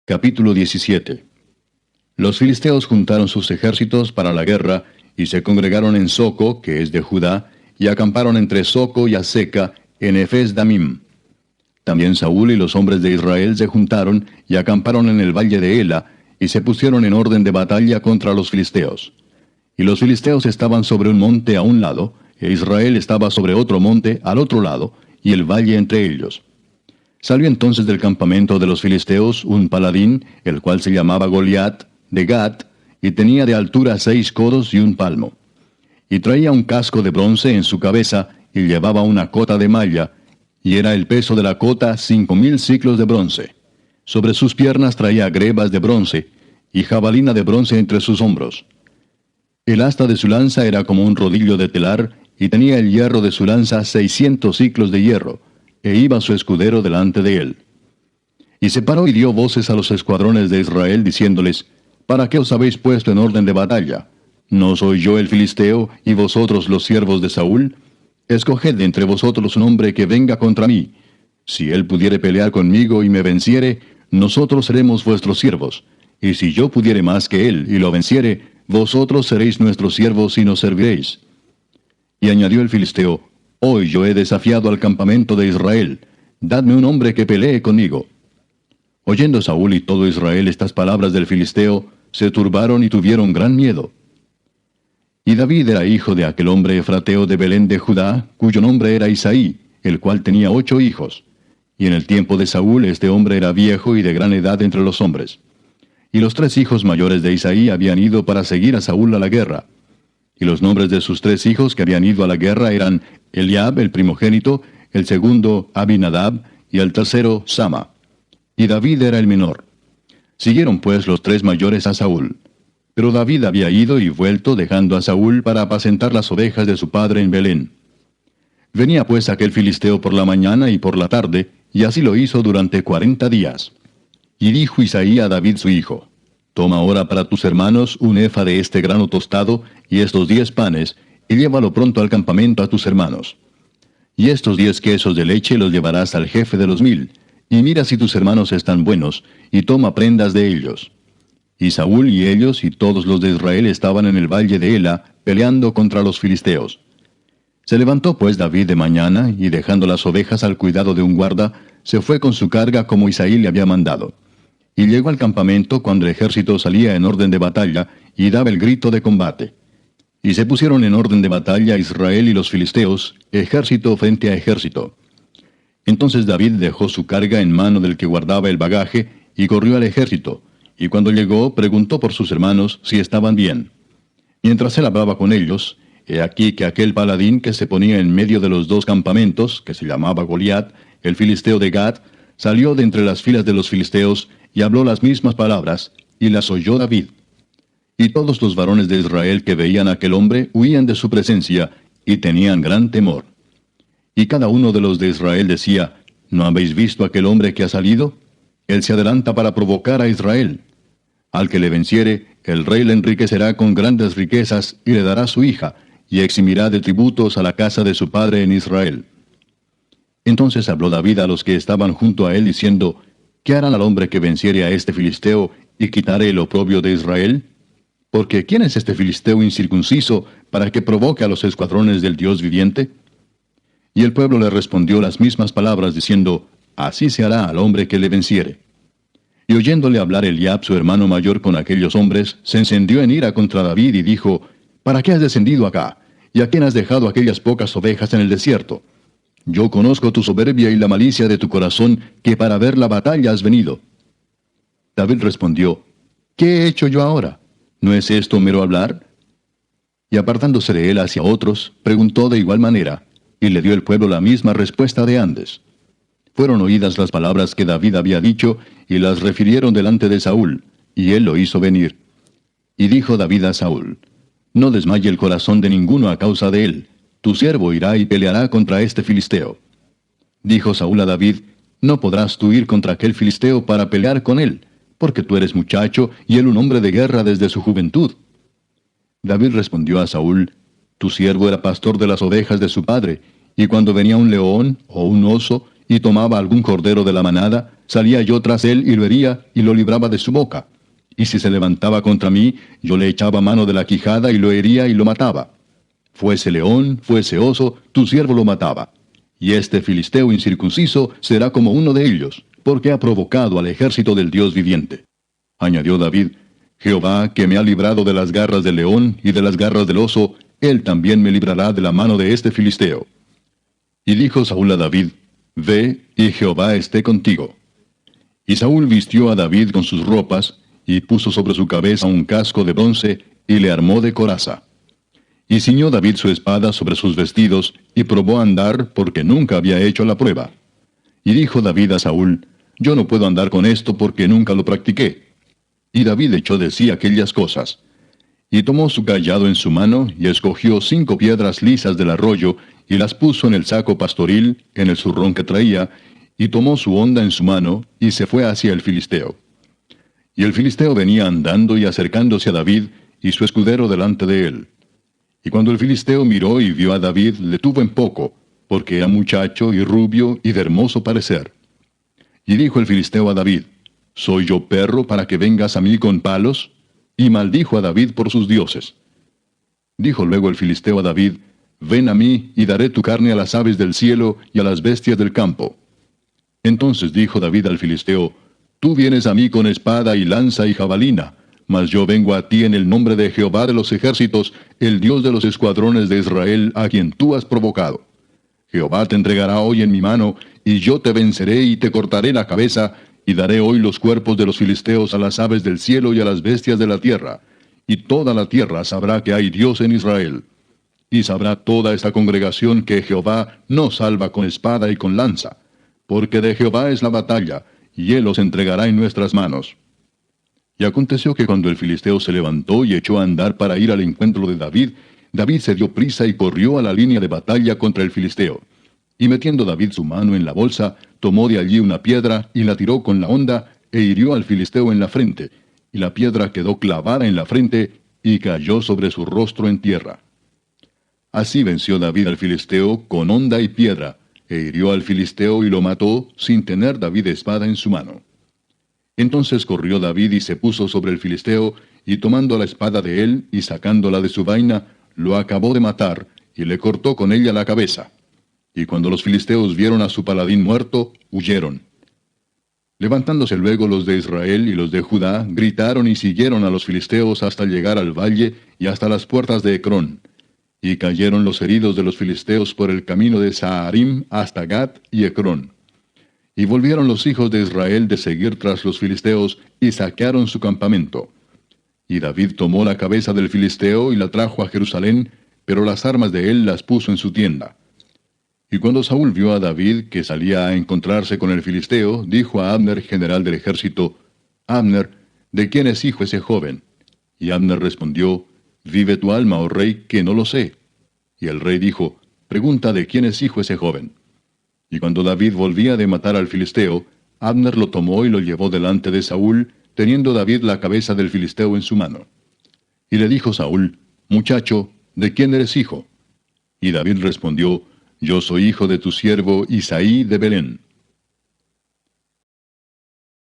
Capítulo 17. Los filisteos juntaron sus ejércitos para la guerra, y se congregaron en Soco, que es de Judá, y acamparon entre Soco y Aseca, en Efes Damim. También Saúl y los hombres de Israel se juntaron, y acamparon en el valle de Ela, y se pusieron en orden de batalla contra los filisteos. Y los filisteos estaban sobre un monte a un lado, e Israel estaba sobre otro monte al otro lado, y el valle entre ellos. Salió entonces del campamento de los filisteos un paladín, el cual se llamaba Goliat, de Gat, y tenía de altura 6 codos y un palmo. Y traía un casco de bronce en su cabeza, y llevaba una cota de malla, y era el peso de la cota 5,000 siclos de bronce. Sobre sus piernas traía grebas de bronce, y jabalina de bronce entre sus hombros. El asta de su lanza era como un rodillo de telar, y tenía el hierro de su lanza 600 siclos de hierro, e iba su escudero delante de él. Y se paró y dio voces a los escuadrones de Israel, diciéndoles, ¿para qué os habéis puesto en orden de batalla? ¿No soy yo el filisteo, y vosotros los siervos de Saúl? Escoged de entre vosotros un hombre que venga contra mí. Si él pudiere pelear conmigo y me venciere, nosotros seremos vuestros siervos. Y si yo pudiere más que él y lo venciere, vosotros seréis nuestros siervos y nos serviréis. Y añadió el filisteo, Hoy yo he desafiado al campamento de Israel. Dadme un hombre que pelee conmigo. Oyendo Saúl y todo Israel estas palabras del filisteo, se turbaron y tuvieron gran miedo. Y David era hijo de aquel hombre efrateo de Belén de Judá, cuyo nombre era Isaí, el cual tenía 8 hijos. Y en el tiempo de Saúl este hombre era viejo y de gran edad entre los hombres. Y los 3 hijos mayores de Isaí habían ido para seguir a Saúl a la guerra. Y los nombres de sus 3 hijos que habían ido a la guerra eran Eliab, el primogénito, el segundo Abinadab, y el tercero Sama. Y David era el menor. Siguieron pues los 3 mayores a Saúl. Pero David había ido y vuelto, dejando a Saúl para apacentar las ovejas de su padre en Belén. Venía pues aquel filisteo por la mañana y por la tarde, y así lo hizo durante 40 días. Y dijo Isaí a David su hijo, Toma ahora para tus hermanos un efa de este grano tostado, y estos 10 panes, y llévalo pronto al campamento a tus hermanos. Y estos 10 quesos de leche los llevarás al jefe de los 1000, y mira si tus hermanos están buenos, y toma prendas de ellos. Y Saúl y ellos y todos los de Israel estaban en el valle de Ela, peleando contra los filisteos. Se levantó pues David de mañana, y dejando las ovejas al cuidado de un guarda, se fue con su carga como Isaí le había mandado. Y llegó al campamento cuando el ejército salía en orden de batalla, y daba el grito de combate. Y se pusieron en orden de batalla Israel y los filisteos, ejército frente a ejército. Entonces David dejó su carga en mano del que guardaba el bagaje, y corrió al ejército, y cuando llegó preguntó por sus hermanos si estaban bien. Mientras él hablaba con ellos, he aquí que aquel paladín que se ponía en medio de los 2 campamentos, que se llamaba Goliat, el filisteo de Gat, salió de entre las filas de los filisteos, y habló las mismas palabras, y las oyó David. Y todos los varones de Israel que veían a aquel hombre huían de su presencia, y tenían gran temor. Y cada uno de los de Israel decía, ¿no habéis visto aquel hombre que ha salido? Él se adelanta para provocar a Israel. Al que le venciere, el rey le enriquecerá con grandes riquezas, y le dará su hija, y eximirá de tributos a la casa de su padre en Israel. Entonces habló David a los que estaban junto a él, diciendo, ¿qué harán al hombre que venciere a este filisteo, y quitare el oprobio de Israel? Porque ¿quién es este filisteo incircunciso para que provoque a los escuadrones del Dios viviente? Y el pueblo le respondió las mismas palabras, diciendo, Así se hará al hombre que le venciere. Y oyéndole hablar Eliab, su hermano mayor, con aquellos hombres, se encendió en ira contra David y dijo, ¿para qué has descendido acá? ¿Y a quién has dejado aquellas pocas ovejas en el desierto? Yo conozco tu soberbia y la malicia de tu corazón, que para ver la batalla has venido. David respondió, ¿qué he hecho yo ahora? ¿No es esto mero hablar? Y apartándose de él hacia otros, preguntó de igual manera, y le dio el pueblo la misma respuesta de antes. Fueron oídas las palabras que David había dicho, y las refirieron delante de Saúl, y él lo hizo venir. Y dijo David a Saúl, No desmaye el corazón de ninguno a causa de él, tu siervo irá y peleará contra este filisteo. Dijo Saúl a David, No podrás tú ir contra aquel filisteo para pelear con él, porque tú eres muchacho, y él un hombre de guerra desde su juventud. David respondió a Saúl, Tu siervo era pastor de las ovejas de su padre, y cuando venía un león o un oso, y tomaba algún cordero de la manada, salía yo tras él y lo hería y lo libraba de su boca. Y si se levantaba contra mí, yo le echaba mano de la quijada y lo hería y lo mataba. Fuese león, fuese oso, tu siervo lo mataba. Y este filisteo incircunciso será como uno de ellos, porque ha provocado al ejército del Dios viviente. Añadió David, Jehová, que me ha librado de las garras del león y de las garras del oso, él también me librará de la mano de este filisteo. Y dijo Saúl a David, Ve, y Jehová esté contigo. Y Saúl vistió a David con sus ropas, y puso sobre su cabeza un casco de bronce, y le armó de coraza. Y ciñó David su espada sobre sus vestidos, y probó a andar, porque nunca había hecho la prueba. Y dijo David a Saúl, Yo no puedo andar con esto porque nunca lo practiqué. Y David echó de sí aquellas cosas. Y tomó su cayado en su mano, y escogió 5 piedras lisas del arroyo, y las puso en el saco pastoril, en el zurrón que traía, y tomó su honda en su mano, y se fue hacia el filisteo. Y el filisteo venía andando y acercándose a David, y su escudero delante de él. Y cuando el filisteo miró y vio a David, le tuvo en poco, porque era muchacho y rubio y de hermoso parecer. Y dijo el filisteo a David, ¿Soy yo perro para que vengas a mí con palos? Y maldijo a David por sus dioses. Dijo luego el filisteo a David, Ven a mí, y daré tu carne a las aves del cielo y a las bestias del campo. Entonces dijo David al filisteo, Tú vienes a mí con espada y lanza y jabalina, mas yo vengo a ti en el nombre de Jehová de los ejércitos, el Dios de los escuadrones de Israel, a quien tú has provocado. Jehová te entregará hoy en mi mano, y yo te venceré y te cortaré la cabeza, y daré hoy los cuerpos de los filisteos a las aves del cielo y a las bestias de la tierra. Y toda la tierra sabrá que hay Dios en Israel. Y sabrá toda esta congregación que Jehová no salva con espada y con lanza, porque de Jehová es la batalla, y él los entregará en nuestras manos. Y aconteció que cuando el filisteo se levantó y echó a andar para ir al encuentro de David, David se dio prisa y corrió a la línea de batalla contra el filisteo. Y metiendo David su mano en la bolsa, tomó de allí una piedra y la tiró con la honda, e hirió al filisteo en la frente, y la piedra quedó clavada en la frente, y cayó sobre su rostro en tierra. Así venció David al filisteo con honda y piedra, e hirió al filisteo y lo mató, sin tener David espada en su mano. Entonces corrió David y se puso sobre el filisteo, y tomando la espada de él, y sacándola de su vaina, lo acabó de matar, y le cortó con ella la cabeza. Y cuando los filisteos vieron a su paladín muerto, huyeron. Levantándose luego los de Israel y los de Judá, gritaron y siguieron a los filisteos hasta llegar al valle y hasta las puertas de Ecrón. Y cayeron los heridos de los filisteos por el camino de Saharim hasta Gat y Ecrón. Y volvieron los hijos de Israel de seguir tras los filisteos, y saquearon su campamento. Y David tomó la cabeza del filisteo y la trajo a Jerusalén, pero las armas de él las puso en su tienda. Y cuando Saúl vio a David que salía a encontrarse con el filisteo, dijo a Abner, general del ejército, Abner, ¿de quién es hijo ese joven? Y Abner respondió, Vive tu alma, oh rey, que no lo sé. Y el rey dijo, Pregunta de quién es hijo ese joven. Y cuando David volvía de matar al filisteo, Abner lo tomó y lo llevó delante de Saúl, teniendo David la cabeza del filisteo en su mano. Y le dijo Saúl, Muchacho, ¿de quién eres hijo? Y David respondió, Yo soy hijo de tu siervo Isaí de Belén.